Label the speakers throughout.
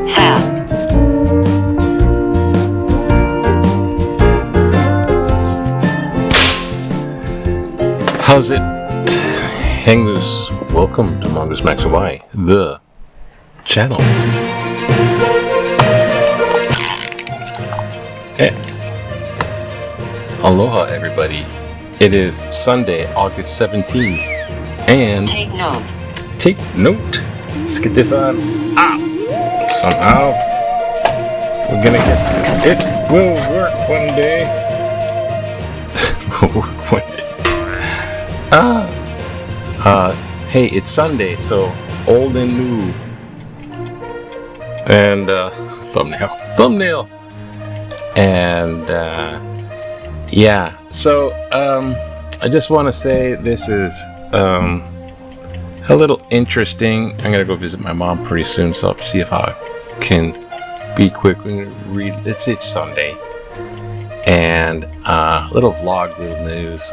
Speaker 1: Fast.
Speaker 2: How's it? Hang loose. Welcome to Mongoose Max Y, the channel. Aloha, everybody. It is Sunday, August 17th, and
Speaker 1: Take note.
Speaker 2: take note. Let's get this on. Somehow we're gonna get it. Will work one day. Will work one day. Hey, it's Sunday, so old and new. And thumbnail. And yeah. So I just want to say this is a little interesting. I'm gonna go visit my mom pretty soon, so I'll see if I can be quick and read. It's Sunday, and little vlog, little news.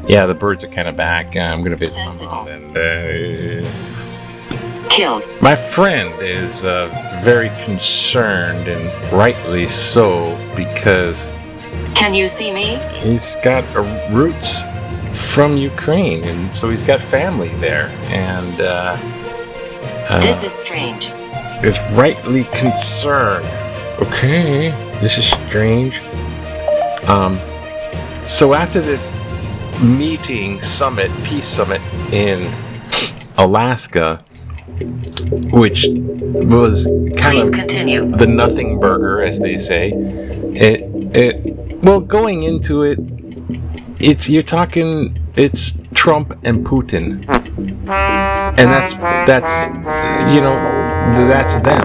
Speaker 2: Yeah, the birds are kind of back. I'm gonna visit my mom, and
Speaker 1: Killed.
Speaker 2: my friend is very concerned, and rightly so, because
Speaker 1: Can you see me?
Speaker 2: he's got roots from Ukraine, and so he's got family there, and
Speaker 1: This is strange.
Speaker 2: is rightly concerned. Okay, this is strange. So after this peace summit in Alaska, which was kind
Speaker 1: Please
Speaker 2: of
Speaker 1: continue.
Speaker 2: the nothing burger, as they say, going into it, it's Trump and Putin, and that's them,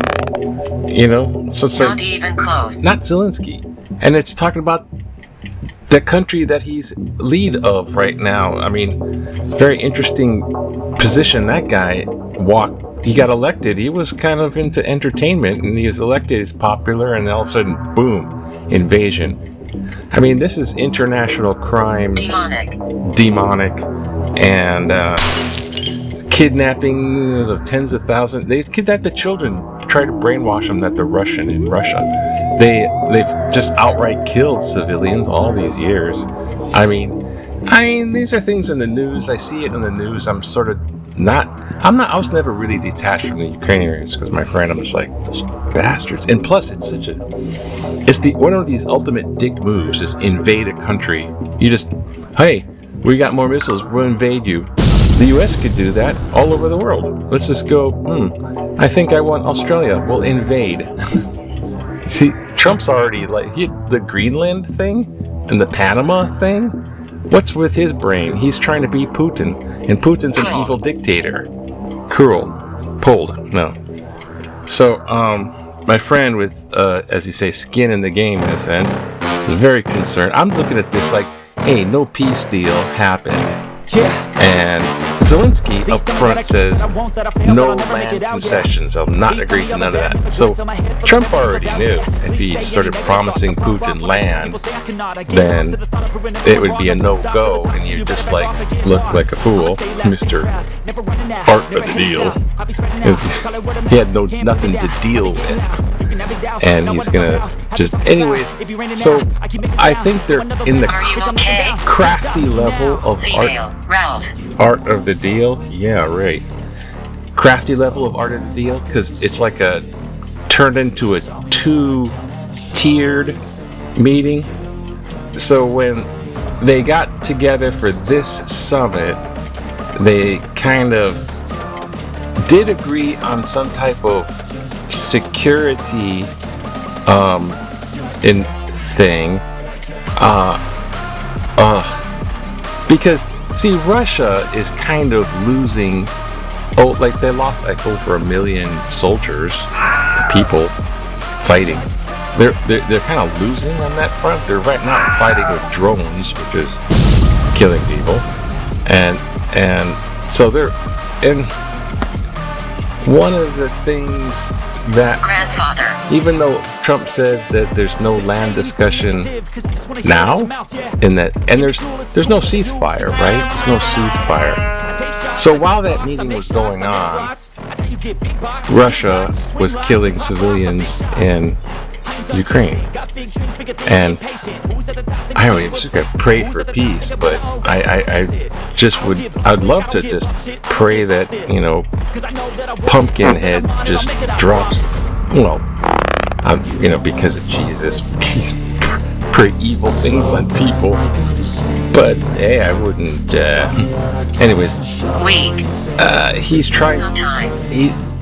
Speaker 2: so it's
Speaker 1: Not even close.
Speaker 2: not Zelensky, and it's talking about the country that he's lead of right now. I mean, very interesting position that guy walked. He got elected. He was kind of into entertainment, and he was elected. He's popular, and all of a sudden, boom, invasion. I mean, this is international crime, demonic, and kidnapping of tens of thousands. They kidnapped the children, try to brainwash them that they're Russian in Russia. They've just outright killed civilians all these years. I mean, these are things in the news. I see it in the news. I was never really detached from the Ukrainians, because my friend, I'm just like, those bastards. And plus, it's one of these ultimate dick moves is invade a country. You just, hey, we got more missiles, we'll invade you. The US could do that all over the world. Let's just go, I think I want Australia, we'll invade. See, Trump's already he had the Greenland thing and the Panama thing. What's with his brain? He's trying to be Putin, and Putin's an evil dictator. Cruel. Pulled. No. So, my friend with, as you say, skin in the game in a sense, is very concerned. I'm looking at this like, hey, no peace deal happened. And Zelensky up front says, no land concessions. I'll not agree to none of that. So Trump already knew if he started promising Putin land, then it would be a no-go, and you just look like a fool, Mr. Part of the deal. He had nothing to deal with. And he's gonna just, anyways. So I think they're in the crafty level of art of the deal. Yeah, right. Crafty level of art of the deal, because it's like turned into a two-tiered meeting. So when they got together for this summit, they kind of did agree on some type of security in thing. Because see, Russia is kind of losing. Oh, like they lost like over 1 million soldiers, people fighting. They're kind of losing on that front. They're right now fighting with drones, which is killing people, and so they're in. One of the things that
Speaker 1: Grandfather.
Speaker 2: even though Trump said that there's no land discussion now, in that, and there's no ceasefire, right? There's no ceasefire. So while that meeting was going on, Russia was killing civilians in Ukraine, and I don't even pray for peace, but I'd love to just pray that, Pumpkinhead just drops, because of Jesus, pray evil things on people. But hey, I wouldn't. Anyways,
Speaker 1: Weak.
Speaker 2: He's trying.
Speaker 1: Sometimes.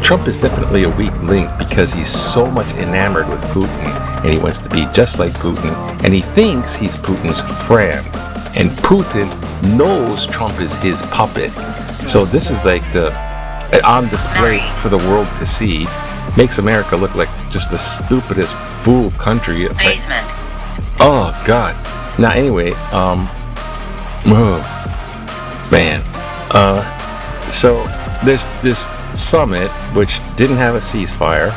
Speaker 2: Trump is definitely a weak link because he's so much enamored with Putin, and he wants to be just like Putin, and he thinks he's Putin's friend, and Putin knows Trump is his puppet. So this is like on display for the world to see. Makes America look like just the stupidest fool country.
Speaker 1: Basement.
Speaker 2: Oh God. Now anyway, man. So there's this summit which didn't have a ceasefire,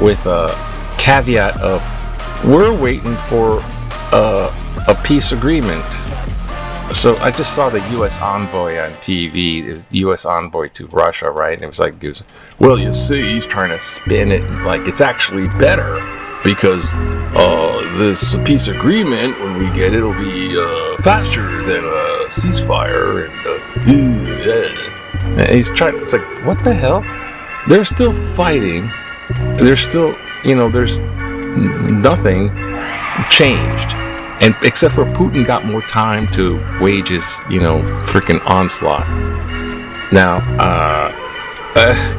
Speaker 2: with a caveat of we're waiting for a peace agreement. So I just saw the U.S. envoy on TV, the U.S. envoy to Russia, right? And it was like, well, you see, he's trying to spin it like it's actually better because this peace agreement, when we get it, it'll be faster than a ceasefire. And he's trying. It's like, what the hell? They're still fighting. They're still, there's nothing changed. And except for Putin got more time to wage his, freaking onslaught. Now,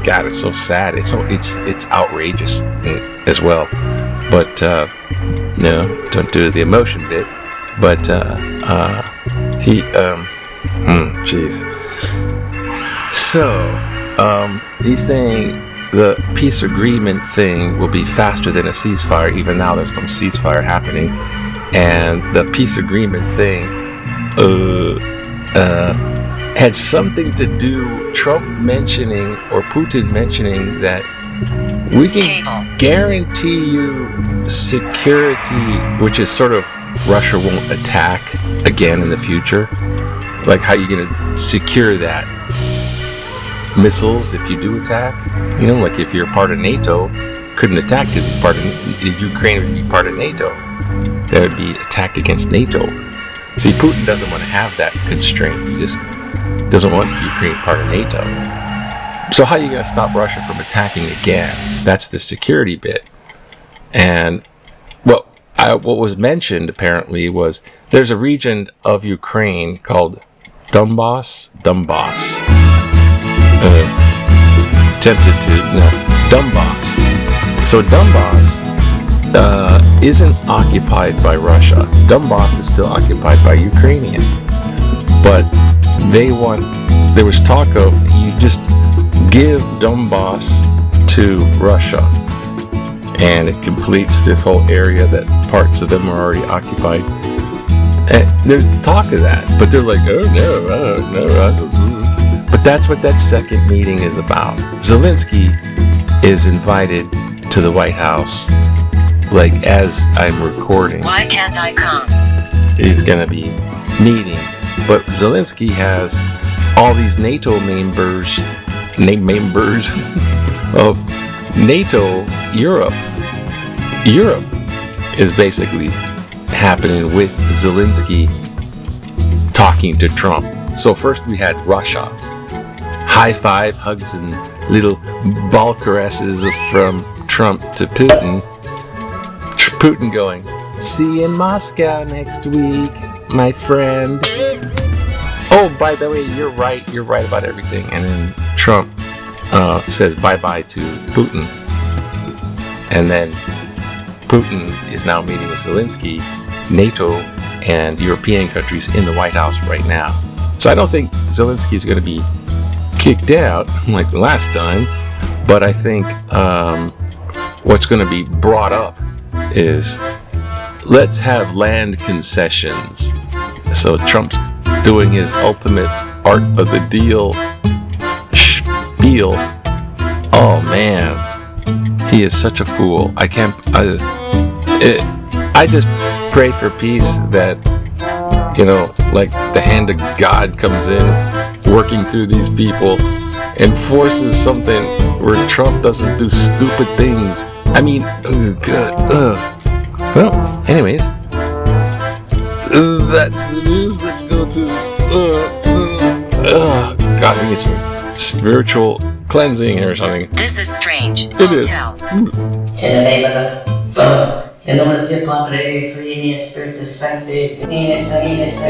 Speaker 2: God, it's so sad. It's outrageous as well. But no, don't do the emotion bit. But jeez. So he's saying the peace agreement thing will be faster than a ceasefire, even now there's no ceasefire happening. And the peace agreement thing had something to do, Trump mentioning or Putin mentioning that we can guarantee you security, which is sort of Russia won't attack again in the future. Like, how are you going to secure that? Missiles, if you do attack, like if you're part of NATO, couldn't attack because it's part of Ukraine would be part of NATO. There would be attack against NATO. See, Putin doesn't want to have that constraint. He just doesn't want Ukraine part of NATO. So how are you going to stop Russia from attacking again? That's the security bit. And what was mentioned apparently was there's a region of Ukraine called Donbass. Donbass So Donbass isn't occupied by Russia. Donbass is still occupied by Ukrainian. But there was talk of you just give Donbass to Russia and it completes this whole area that parts of them are already occupied. And there's talk of that, but they're like, oh no. But that's what that second meeting is about. Zelensky is invited to the White House, like as I'm recording.
Speaker 1: Why can't I come?
Speaker 2: He's gonna be meeting, but Zelensky has all these NATO members of NATO. Europe is basically happening with Zelensky talking to Trump. So first we had Russia, high five, hugs, and little ball caresses from Trump to Putin. Putin going, see you in Moscow next week, my friend. Oh, by the way, you're right about everything. And then Trump says bye-bye to Putin. And then Putin is now meeting with Zelensky, NATO, and European countries in the White House right now. So I don't think Zelensky is going to be kicked out like the last time, but I think what's going to be brought up is let's have land concessions. So Trump's doing his ultimate art of the deal spiel. Oh man, he is such a fool. I just pray for peace, that, like the hand of God comes in, working through these people, and forces something where Trump doesn't do stupid things. I mean, good. Well, anyways, that's the news. Let's go to God, we need some spiritual cleansing or something.
Speaker 1: This is strange.
Speaker 2: It is.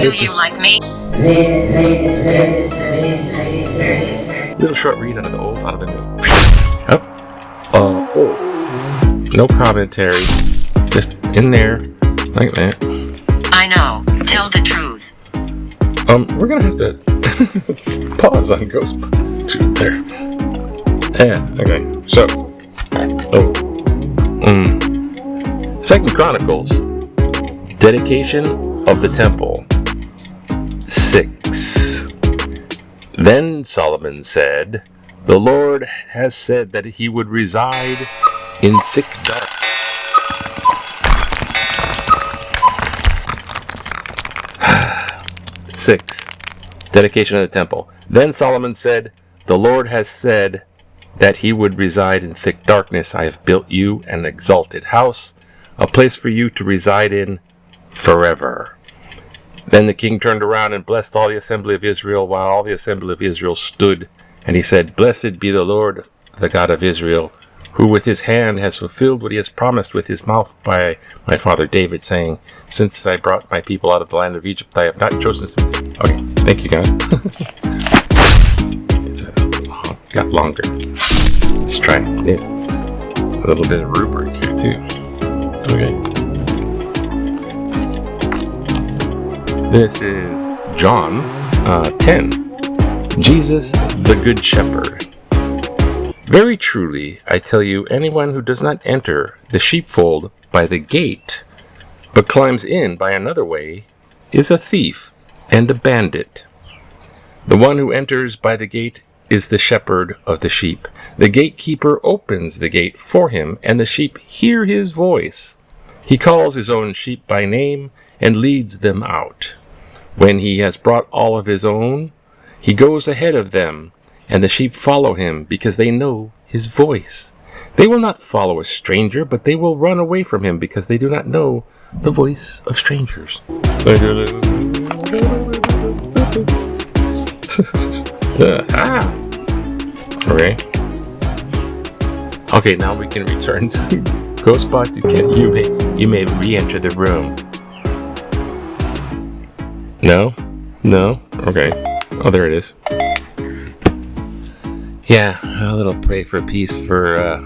Speaker 2: Do you like me? Little short read out of the old, out of the new. No commentary. Just in there, like that.
Speaker 1: I know. Tell the truth.
Speaker 2: We're gonna have to pause on Ghost there. Yeah, okay. So, Second Chronicles, dedication of the temple. 6. Then Solomon said, "The Lord has said that he would reside in thick dark." 6. Dedication of the temple. Then Solomon said, "The Lord has said that he would reside in thick darkness. I have built you an exalted house, a place for you to reside in forever." Then the king turned around and blessed all the assembly of Israel, while all the assembly of Israel stood. And he said, "Blessed be the Lord, the God of Israel, who with his hand has fulfilled what he has promised with his mouth by my father David, saying, since I brought my people out of the land of Egypt, I have not chosen some..." Okay, thank you, God. It's got longer. Let's try it. A little bit of rubric here, too. Okay. This is John 10. Jesus, the Good Shepherd. "Very truly, I tell you, anyone who does not enter the sheepfold by the gate, but climbs in by another way, is a thief and a bandit. The one who enters by the gate is the shepherd of the sheep. The gatekeeper opens the gate for him, and the sheep hear his voice. He calls his own sheep by name and leads them out. When he has brought all of his own, he goes ahead of them, and the sheep follow him because they know his voice. They will not follow a stranger, but they will run away from him because they do not know the voice of strangers." Okay, now we can return to Ghostbot. You may re-enter the room. No? Okay. Oh, there it is. Yeah, a little pray for peace for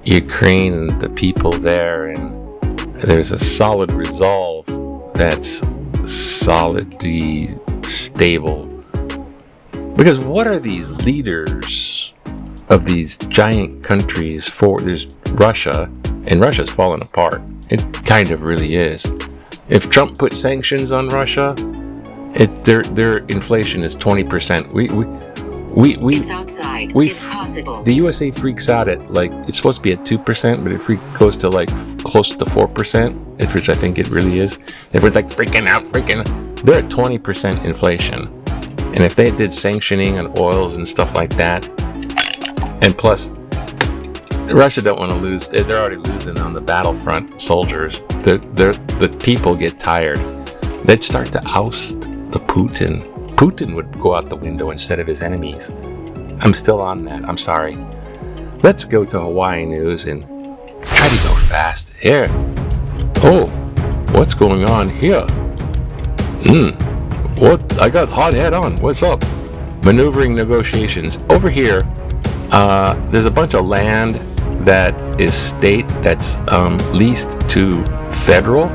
Speaker 2: Ukraine and the people there, and there's a solid resolve that's solidly stable. Because what are these leaders of these giant countries for? There's Russia, and Russia's falling apart. It kind of really is. If Trump put sanctions on Russia, their inflation is 20%.
Speaker 1: It's outside. It's possible.
Speaker 2: The USA freaks out at it's supposed to be at 2%, but it goes to close to 4%, which I think it really is. Everyone's freaking out. They're at 20% inflation. And if they did sanctioning on oils and stuff like that, and plus, Russia don't want to lose. They're already losing on the battlefront. Soldiers, the people get tired. They'd start to oust the Putin. Putin would go out the window instead of his enemies. I'm still on that. I'm sorry. Let's go to Hawaii news and try to go fast. Here. Oh, what's going on here? What? I got hot head on. What's up? Maneuvering negotiations. Over here, there's a bunch of land that is state that's leased to federal.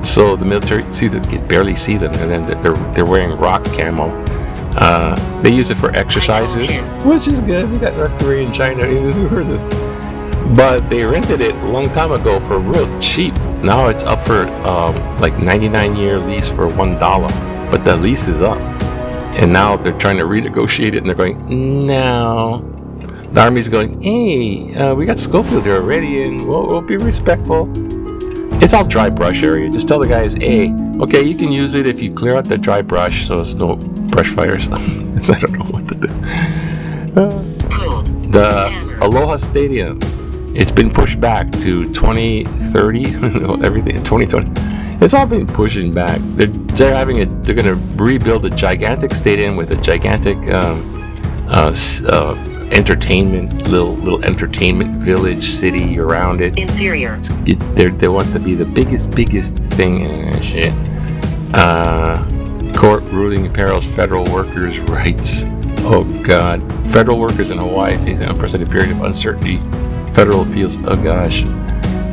Speaker 2: So the military, you can barely see them, and then they're wearing rock camo. They use it for exercises, which is good. We got North Korea and China. But they rented it a long time ago for real cheap. Now it's up for like 99-year lease for $1. But the lease is up. And now they're trying to renegotiate it, and they're going, no. The Army's going, hey, we got Schofield here already, and we'll be respectful. It's all dry brush area. Just tell the guys, hey, okay, you can use it if you clear out the dry brush so there's no brush fires. I don't know what to do. The Aloha Stadium, it's been pushed back to 2030. Everything 2020. It's all been pushing back. They're going to rebuild a gigantic stadium with a gigantic entertainment, little entertainment village city around it.
Speaker 1: Inferior.
Speaker 2: They want to be the biggest thing and shit. Court ruling imperils federal workers' rights. Oh God. Federal workers in Hawaii face an unprecedented period of uncertainty. Federal appeals. Oh gosh.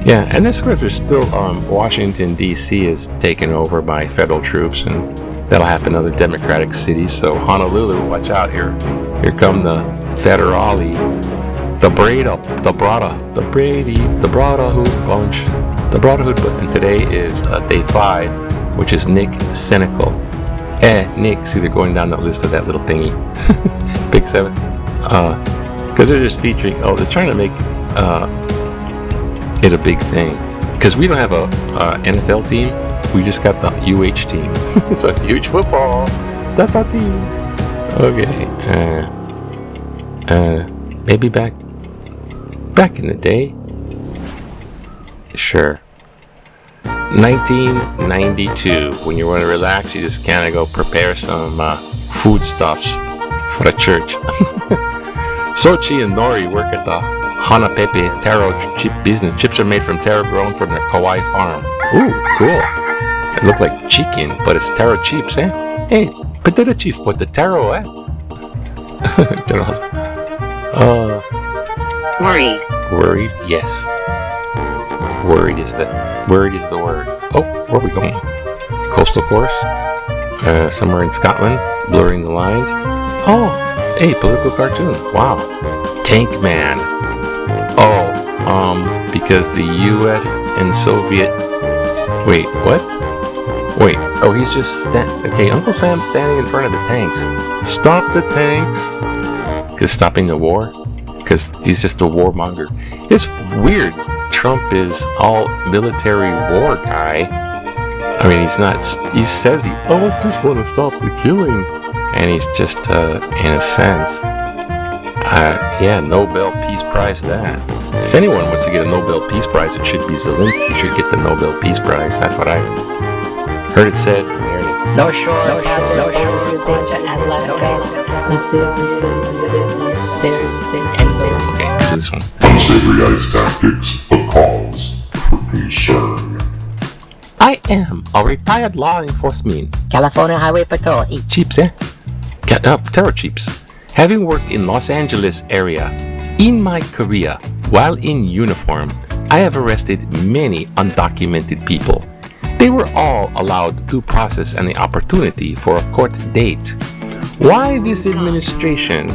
Speaker 2: Yeah, and this because there's still Washington D.C. is taken over by federal troops, and that'll happen in other democratic cities. So Honolulu, watch out here. Here come the federali, the Brotherhood bunch, the Brotherhood. And today is day 5, which is Nick Cynical. Nick, see they're going down that list of that little thingy, Big 7, because they're just featuring. Oh, they're trying to make it a big thing, because we don't have a NFL team. We just got the UH team. So it's huge football. That's our team. Okay. Maybe back in the day. Sure. 1992. When you want to relax, you just kind of go prepare some foodstuffs for the church. Sochi and Nori work at the Hanapepe taro chip business. Chips are made from taro grown from their Kauai farm. Ooh, cool. It looked like chicken, but it's taro chips, eh? Hey, potato chips, but the taro, eh? Worried, yes. Worried is the word. Oh, where are we going? Coastal course? Somewhere in Scotland, blurring the lines. Oh, hey, political cartoon. Wow. Tank Man. Oh, because the U.S. and Soviet. Wait, what? Wait, oh, he's just okay, Uncle Sam's standing in front of the tanks. Stop the tanks! Because stopping the war? Because he's just a warmonger. It's weird. Trump is all military war guy. I mean, he's not. He says I just want to stop the killing. And he's just, in a sense, yeah, Nobel Peace Prize that. If anyone wants to get a Nobel Peace Prize, it should be Zelensky. He should get the Nobel Peace Prize. That's what I heard it said.
Speaker 3: No shore, Alaska,
Speaker 2: okay, this one.
Speaker 4: Unsavory ice tactics, a cause for concern.
Speaker 2: I am a retired law enforcement.
Speaker 3: California Highway Patrol.
Speaker 2: Chips, eh? Terror chips. Having worked in Los Angeles area, in my career, while in uniform, I have arrested many undocumented people. They were all allowed due process and the opportunity for a court date. Why this administration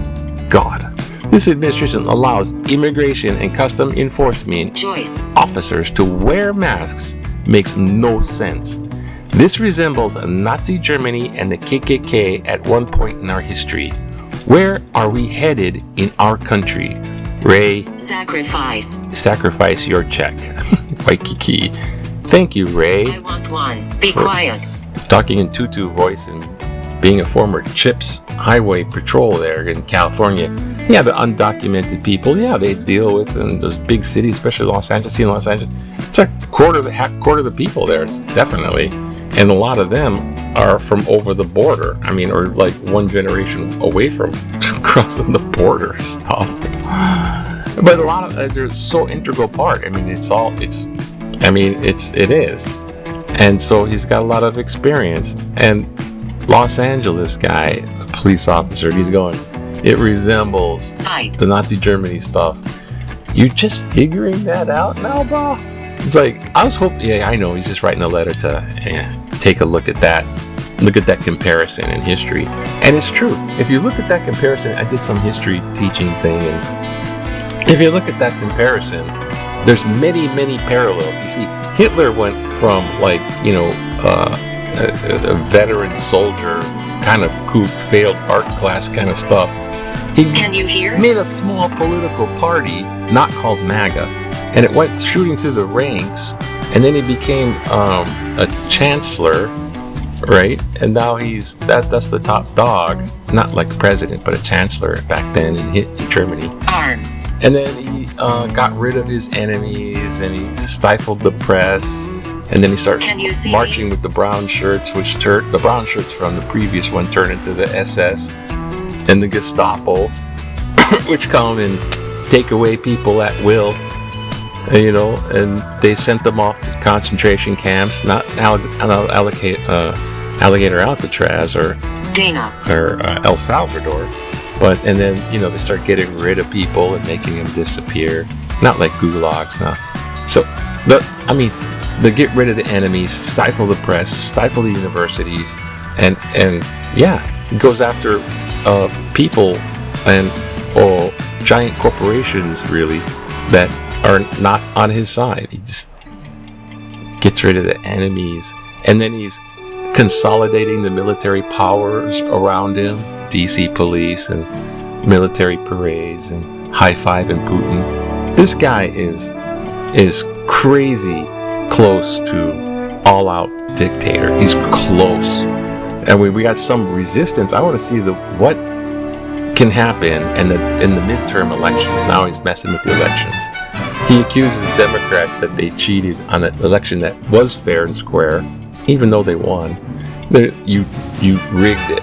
Speaker 2: allows immigration and custom enforcement officers to wear masks makes no sense. This resembles Nazi Germany and the KKK at one point in our history. Where are we headed in our country? Ray, sacrifice your check. Waikiki. Thank you, Ray.
Speaker 1: I want one. Be quiet.
Speaker 2: Talking in tutu voice and being a former CHIPS highway patrol there in California. Yeah, the undocumented people, yeah, they deal with in those big cities, especially Los Angeles. It's a quarter of the people there. It's definitely, and a lot of them are from over the border. I mean, or like one generation away from crossing the border stuff. But a lot of they're so integral part. I mean, it is. And so he's got a lot of experience. And Los Angeles guy, a police officer, he's going, it resembles the Nazi Germany stuff. you're just figuring that out now, bro? It's like, I was hoping, yeah, I know, he's just writing a letter to take a look at that. Look at that comparison in history. And it's true. If you look at that comparison, I did some history teaching thing, and if you look at that comparison, there's many, many parallels. You see, Hitler went from, like, you know, a veteran soldier, kind of kook, failed art class kind of stuff. He
Speaker 1: Can you hear?
Speaker 2: made a small political party, not called MAGA, and it went shooting through the ranks, and then he became a chancellor, right? And now that's the top dog, not like president, but a chancellor back then in Germany.
Speaker 1: Arm.
Speaker 2: And then he got rid of his enemies, and he stifled the press. And then he started
Speaker 1: Can you see
Speaker 2: marching with the brown shirts, the brown shirts from the previous one turned into the SS and the Gestapo, which come and take away people at will, you know, and they sent them off to concentration camps, not Alligator Alcatraz or
Speaker 1: Dana.
Speaker 2: El Salvador, and then, you know, they start getting rid of people and making them disappear, not like gulags now. So they get rid of the enemies, stifle the press, stifle the universities, and yeah, it goes after people and giant corporations, really, that are not on his side. He just gets rid of the enemies, and then he's consolidating the military powers around him, DC police and military parades and high-fiving Putin. This guy is crazy close to all-out dictator. He's close. And we got some resistance. I want to see what can happen in the midterm elections. Now he's messing with the elections. He accuses Democrats that they cheated on an election that was fair and square, even though they won. You rigged it.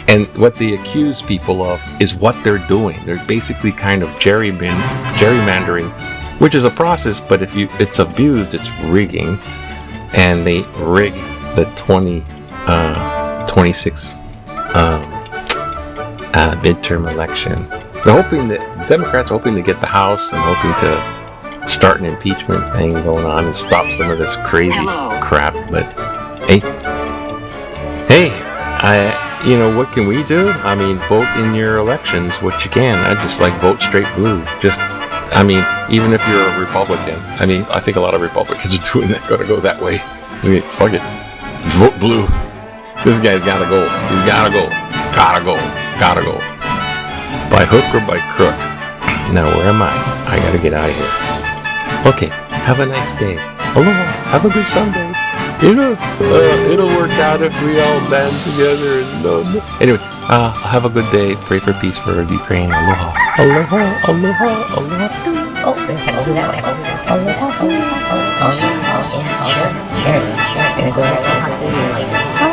Speaker 2: And what they accuse people of is what they're doing. They're basically kind of gerrymandering, which is a process, but if it's abused, it's rigging. And they rig the 26 midterm election. Democrats are hoping to get the House and hoping to start an impeachment thing going on and stop some of this crazy crap. But you know, what can we do? I mean, vote in your elections, what you can. I just like vote straight blue. Even if you're a Republican. I mean, I think a lot of Republicans are doing that, gonna go that way. Fuck it. Vote blue. This guy's gotta go. He's gotta go. Gotta go. By hook or by crook. Now, where am I? I gotta get out of here. Okay, have a nice day. Aloha. Have a good Sunday. It'll work out if we all band together. Anyway, have a good day. Pray for peace for Ukraine. Aloha. Aloha. Aloha. Aloha.
Speaker 3: Oh, can I do that way? Aloha. Sure. Gonna go right to